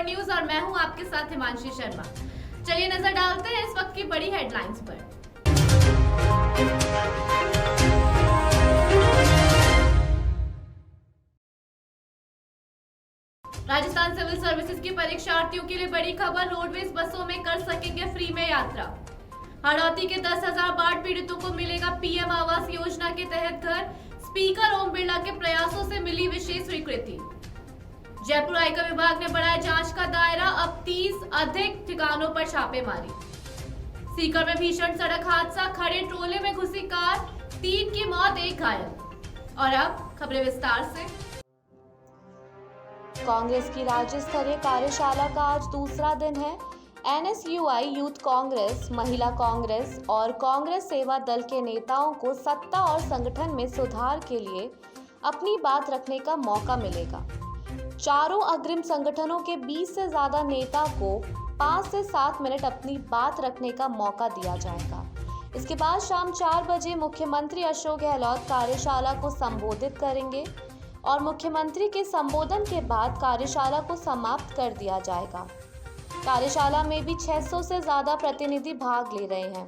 News और मैं हूं आपके साथ हिमांशी शर्मा। चलिए नजर डालते हैं इस वक्त की बड़ी हेडलाइंस पर। राजस्थान सिविल सर्विसेज के परीक्षार्थियों के लिए बड़ी खबर, रोडवेज बसों में कर सकेंगे फ्री में यात्रा। हड़ौती के 10,000 बाढ़ पीड़ितों को मिलेगा पीएम आवास योजना के तहत घर। स्पीकर ओम बिरला के प्रयासों से मिली विशेष स्वीकृति। जयपुर आयकर विभाग ने बढ़ाया जांच का दायरा, अब 30 अधिक ठिकानों पर छापेमारी। सीकर में भीषण सड़क हादसा, खड़े ट्रोले में घुसी कार, 3 की मौत, 1 घायल। और अब खबरें विस्तार से। कांग्रेस की राज्य स्तरीय कार्यशाला का आज दूसरा दिन है। एनएसयूआई, यूथ कांग्रेस, महिला कांग्रेस और कांग्रेस सेवा दल के नेताओं को सत्ता और संगठन में सुधार के लिए अपनी बात रखने का मौका मिलेगा। चारों अग्रिम संगठनों के 20 से ज्यादा नेता को 5 से 7 मिनट अपनी बात रखने का मौका दिया जाएगा। इसके बाद शाम 4 बजे मुख्यमंत्री अशोक गहलोत कार्यशाला को संबोधित करेंगे और मुख्यमंत्री के संबोधन के बाद कार्यशाला को समाप्त कर दिया जाएगा। कार्यशाला में भी 600 से ज्यादा प्रतिनिधि भाग ले रहे हैं।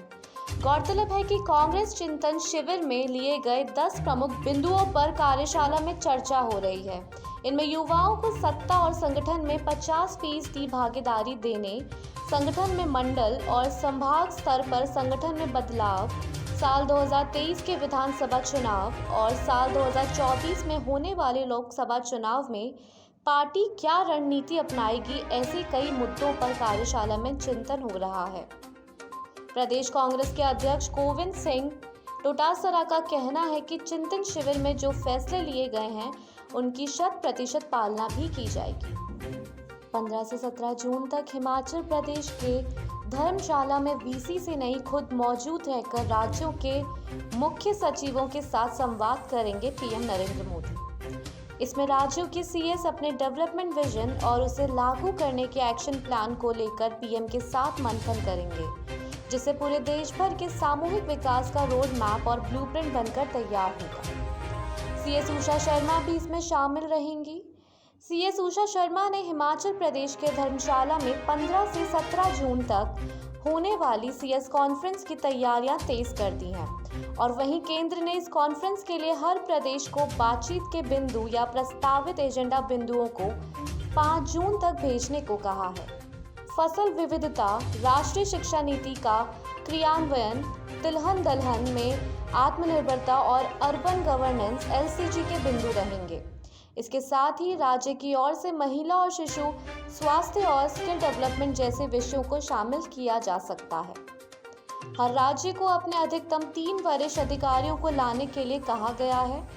गौरतलब है कि कांग्रेस चिंतन शिविर में लिए गए 10 प्रमुख बिंदुओं पर कार्यशाला में चर्चा हो रही है। इनमें युवाओं को सत्ता और संगठन में 50% भागीदारी देने, संगठन में मंडल और संभाग स्तर पर संगठन में बदलाव, साल 2023 के विधानसभा चुनाव और साल 2024 में होने वाले लोकसभा चुनाव में पार्टी क्या रणनीति अपनाएगी, ऐसे कई मुद्दों पर कार्यशाला में चिंतन हो रहा है। प्रदेश कांग्रेस के अध्यक्ष गोविंद सिंह डोटासरा का कहना है कि चिंतन शिविर में जो फैसले लिए गए हैं उनकी 100% पालना भी की जाएगी। 15 से 17 जून तक हिमाचल प्रदेश के धर्मशाला में वीसी से नहीं खुद मौजूद रहकर राज्यों के मुख्य सचिवों के साथ संवाद करेंगे पीएम नरेंद्र मोदी। इसमें राज्यों के सीएस अपने डेवलपमेंट विजन और उसे लागू करने के एक्शन प्लान को लेकर पीएम के साथ मंथन करेंगे, जिससे पूरे देश भर के सामूहिक विकास का रोड मैप और ब्लूप्रिंट बनकर तैयार होगा। सीएस उषा शर्मा भी इसमें शामिल रहेंगी। सीएस उषा शर्मा ने हिमाचल प्रदेश के धर्मशाला में 15 से 17 जून तक होने वाली सीएस कॉन्फ्रेंस की तैयारियां तेज कर दी हैं और वहीं केंद्र ने इस कॉन्फ्रेंस के लिए हर प्रदेश को बातचीत के बिंदु या प्रस्तावित एजेंडा बिंदुओं को 5 जून तक भेजने को कहा है। फसल विविधता, राष्ट्रीय शिक्षा नीति का क्रियान्वयन, तिलहन दलहन में आत्मनिर्भरता और अर्बन गवर्नेंस एलसीजी के बिंदु रहेंगे। इसके साथ ही राज्य की ओर से महिला और शिशु स्वास्थ्य और स्किल डेवलपमेंट जैसे विषयों को शामिल किया जा सकता है। हर राज्य को अपने अधिकतम 3 वरिष्ठ अधिकारियों को लाने के लिए कहा गया है।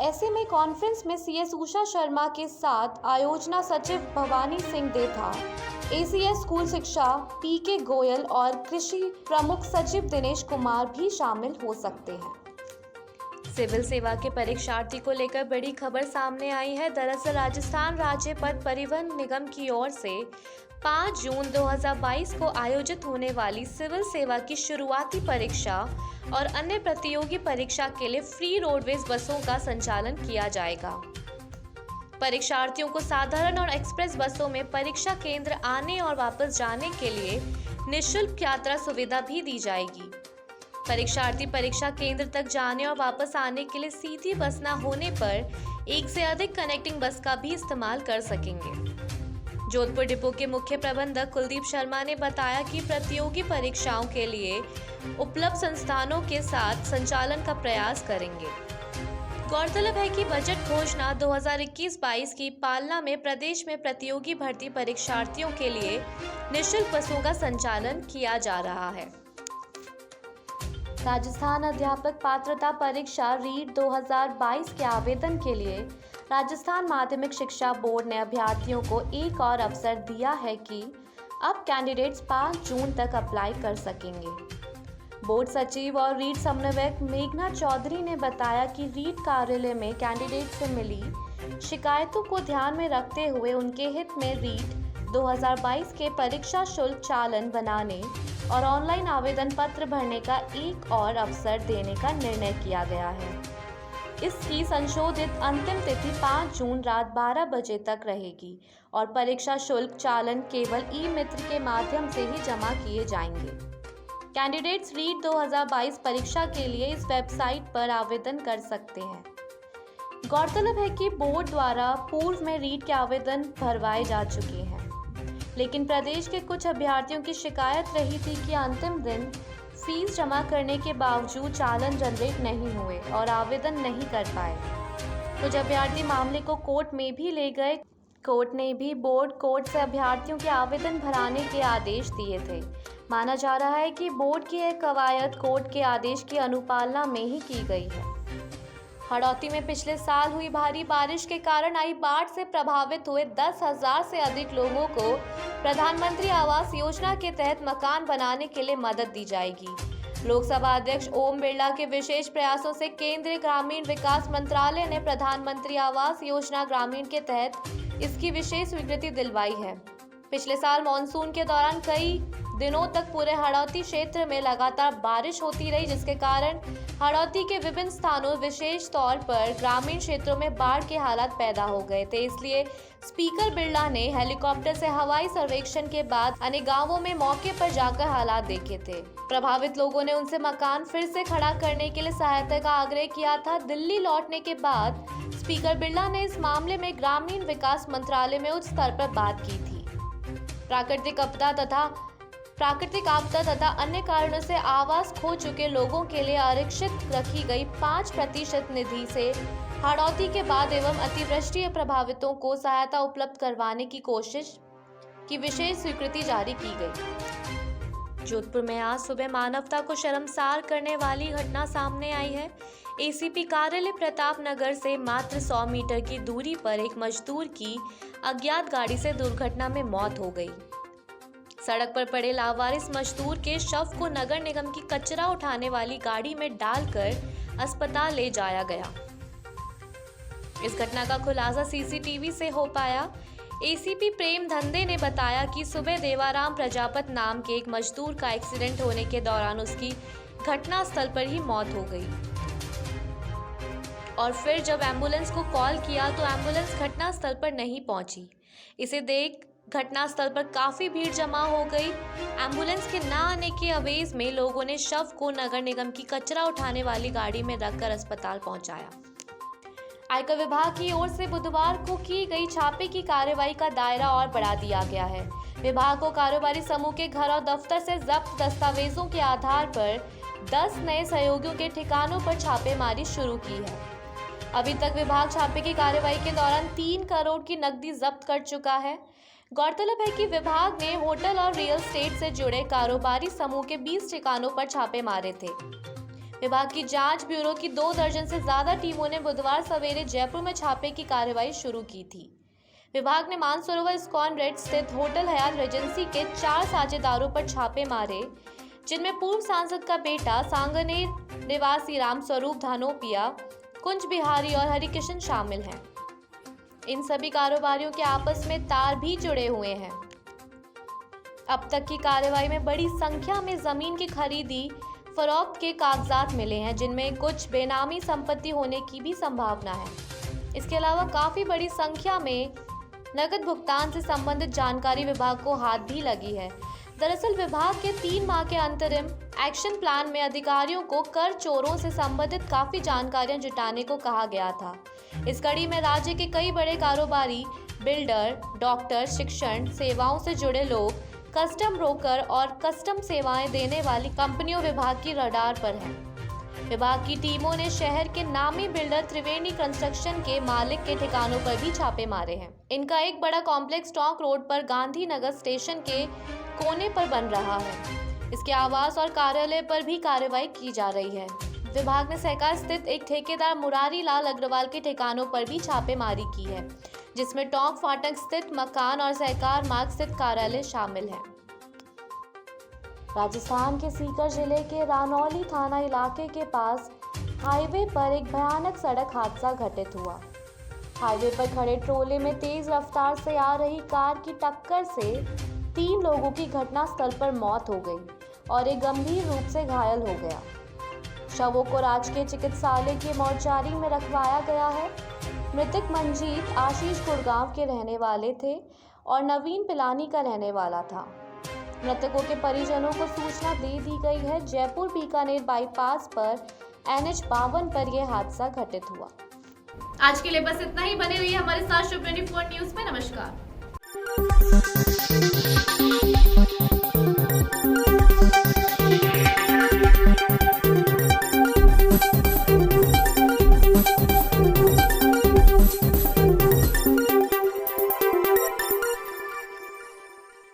ऐसे में कॉन्फ्रेंस में सीएस उषा शर्मा के साथ आयोजना सचिव भवानी सिंह देथा, एसीएस स्कूल शिक्षा पीके गोयल और कृषि प्रमुख सचिव दिनेश कुमार भी शामिल हो सकते हैं। सिविल सेवा के परीक्षार्थी को लेकर बड़ी खबर सामने आई है। दरअसल राजस्थान राज्य पथ परिवहन निगम की ओर से 5 जून 2022 को आयोजित होने वाली सिविल सेवा की शुरुआती परीक्षा और अन्य प्रतियोगी परीक्षा के लिए फ्री रोडवेज बसों का संचालन किया जाएगा। परीक्षार्थियों को साधारण और एक्सप्रेस बसों में परीक्षा केंद्र आने और वापस जाने के लिए निःशुल्क यात्रा सुविधा भी दी जाएगी। परीक्षार्थी परीक्षा केंद्र तक जाने और वापस आने के लिए सीधी बस न होने पर 1 से अधिक कनेक्टिंग बस का भी इस्तेमाल कर सकेंगे। जोधपुर डिपो के मुख्य प्रबंधक कुलदीप शर्मा ने बताया कि प्रतियोगी परीक्षाओं के लिए उपलब्ध संस्थानों के साथ संचालन का प्रयास करेंगे। गौरतलब है कि बजट घोषणा 2021-22 की पालना में प्रदेश में प्रतियोगी भर्ती परीक्षार्थियों के लिए निःशुल्क बसों का संचालन किया जा रहा है। राजस्थान अध्यापक पात्रता परीक्षा रीट 2022 के आवेदन के लिए राजस्थान माध्यमिक शिक्षा बोर्ड ने अभ्यर्थियों को एक और अवसर दिया है कि अब कैंडिडेट्स 5 जून तक अप्लाई कर सकेंगे। बोर्ड सचिव और रीट समन्वयक मेघना चौधरी ने बताया कि रीट कार्यालय में कैंडिडेट से मिली शिकायतों को ध्यान में रखते हुए उनके हित में रीट 2022 के परीक्षा शुल्क चालान बनाने और ऑनलाइन आवेदन पत्र भरने का एक और अवसर देने का निर्णय किया गया है। इसकी संशोधित अंतिम तिथि 5 जून रात 12 बजे तक रहेगी और परीक्षा शुल्क चालान केवल ई-मित्र के माध्यम से ही जमा किए जाएंगे। कैंडिडेट्स रीट 2022 परीक्षा के लिए इस वेबसाइट पर आवेदन कर सकते हैं। गौरतलब है कि बोर्ड द्वारा पूर्व में रीट के आवेदन भरवाए जा चुके हैं, लेकिन प्रदेश के कुछ अभ्यर्थियों की शिकायत रही थी कि अंतिम दिन फीस जमा करने के बावजूद चालान जनरेट नहीं हुए और आवेदन नहीं कर पाए। कुछ अभ्यर्थी मामले को कोर्ट में भी ले गए। कोर्ट ने भी कोर्ट से अभ्यर्थियों के आवेदन भराने के आदेश दिए थे। माना जा रहा है कि बोर्ड की यह कवायद कोर्ट के आदेश की अनुपालना में ही की गई है। हड़ौती में पिछले साल हुई भारी बारिश के कारण आई बाढ़ से प्रभावित हुए 10,000 से अधिक लोगों को प्रधानमंत्री आवास योजना के तहत मकान बनाने के लिए मदद दी जाएगी। लोकसभा अध्यक्ष ओम बिरला के विशेष प्रयासों से केंद्रीय ग्रामीण विकास मंत्रालय ने प्रधानमंत्री आवास योजना ग्रामीण के तहत इसकी विशेष स्वीकृति दिलवाई है। पिछले साल मानसून के दौरान कई दिनों तक पूरे हड़ौती क्षेत्र में लगातार बारिश होती रही, जिसके कारण हड़ौती के विभिन्न स्थानों विशेष तौर पर ग्रामीण क्षेत्रों में बाढ़ के हालात पैदा हो गए थे। इसलिए स्पीकर बिरला ने हेलीकॉप्टर से हवाई सर्वेक्षण के बाद अनेक गांवों में मौके पर जाकर हालात देखे थे। प्रभावित लोगों ने उनसे मकान फिर से खड़ा करने के लिए सहायता का आग्रह किया था। दिल्ली लौटने के बाद स्पीकर बिरला ने इस मामले में ग्रामीण विकास मंत्रालय में उच्च स्तर पर बात की थी। प्राकृतिक आपदा तथा अन्य कारणों से आवास खो चुके लोगों के लिए आरक्षित रखी गई 5% निधि से हड़ौती के बाद एवं अतिवृष्टि प्रभावितों को सहायता उपलब्ध करवाने की कोशिश की विशेष स्वीकृति जारी की गई। जोधपुर में आज सुबह मानवता को शर्मसार करने वाली घटना सामने आई है। एसीपी कार्यालय प्रताप नगर से मात्र 100 मीटर की दूरी पर एक मजदूर की अज्ञात गाड़ी से दुर्घटना में मौत हो गई। सड़क पर पड़े लावारिस मजदूर के शव को नगर निगम की कचरा उठाने वाली गाड़ी में डालकर अस्पताल ले जाया गया। इस घटना का खुलासा सीसीटीवी से हो पाया। एसीपी प्रेम धंधे ने बताया कि सुबह देवाराम प्रजापत नाम के एक मजदूर का एक्सीडेंट होने के दौरान उसकी घटनास्थल पर ही मौत हो गई और फिर जब एम्बुलेंस को कॉल किया तो एम्बुलेंस घटनास्थल पर नहीं पहुंची। इसे देख घटनास्थल पर काफी भीड़ जमा हो गई। एम्बुलेंस के ना आने के अवेज में लोगों ने शव को नगर निगम की कचरा उठाने वाली गाड़ी में रखकर अस्पताल पहुंचाया। आयकर विभाग की ओर से बुधवार को की गई छापे की कार्रवाई का दायरा और बढ़ा दिया गया है। विभाग को कारोबारी समूह के घर और दफ्तर से जब्त दस्तावेजों के आधार पर 10 नए सहयोगियों के ठिकानों पर छापेमारी शुरू की है। अभी तक विभाग छापे की कार्रवाई के दौरान 3 करोड़ की नकदी जब्त कर चुका है। गौरतलब है कि विभाग ने होटल और रियल एस्टेट से जुड़े कारोबारी समूह के 20 ठिकानों पर छापे मारे थे। विभाग की जांच ब्यूरो की 2 दर्जन से ज्यादा टीमों ने बुधवार सवेरे जयपुर में छापे की कार्रवाई शुरू की थी। विभाग ने मानसरोवर इस्कॉन रेड स्थित होटल हयात रेजेंसी के 4 साझेदारों पर छापे मारे, जिनमें पूर्व सांसद का बेटा सांगनेर निवासी रामस्वरूप धानोपिया, कुंज बिहारी और हरिकिशन शामिल हैं। इन सभी कारोबारियों के आपस में तार भी जुड़े हुए हैं। अब तक की कार्रवाई में बड़ी संख्या में जमीन की खरीदी फरोख्त के कागजात मिले हैं, जिनमें कुछ बेनामी संपत्ति होने की भी संभावना है। इसके अलावा काफी बड़ी संख्या में नकद भुगतान से संबंधित जानकारी विभाग को हाथ भी लगी है। दरअसल विभाग के 3 माह के अंतरिम एक्शन प्लान में अधिकारियों को कर चोरों से संबंधित काफी जानकारियां जुटाने को कहा गया था। इस कड़ी में राज्य के कई बड़े कारोबारी, बिल्डर, डॉक्टर, शिक्षण सेवाओं से जुड़े लोग, कस्टम ब्रोकर और कस्टम सेवाएं देने वाली कंपनियों विभाग की रडार पर हैं। विभाग की टीमों ने शहर के नामी बिल्डर त्रिवेणी कंस्ट्रक्शन के मालिक के ठिकानों पर भी छापे मारे हैं। इनका एक बड़ा कॉम्प्लेक्स टॉक रोड पर गांधीनगर स्टेशन के कोने पर बन रहा है। इसके आवास और कार्यालय पर भी कार्रवाई की जा रही है। विभाग ने सहकार स्थित एक ठेकेदार मुरारी लाल अग्रवाल के ठिकानों पर भी छापेमारी की है, जिसमें टोंक फाटक स्थित मकान और सहकार मार्ग स्थित कार्यालय शामिल है। राजस्थान के सीकर जिले के रानौली थाना इलाके के पास हाईवे पर एक भयानक सड़क हादसा घटित हुआ। हाईवे पर खड़े ट्रोले में तेज रफ्तार से आ रही कार की टक्कर से 3 लोगों की घटनास्थल पर मौत हो गई और एक गंभीर रूप से घायल हो गया। शवों को राजकीय चिकित्सालय के मोर्चारी में रखवाया गया है। मृतक मंजीत आशीष गुड़गांव के रहने वाले थे और नवीन पिलानी का रहने वाला था। मृतकों के परिजनों को सूचना दे दी गई है। जयपुर बीकानेर बाईपास पर NH 52 पर यह हादसा घटित हुआ। आज के लिए बस इतना ही। बने रहिए हमारे साथ शुभ 24 न्यूज में। नमस्कार।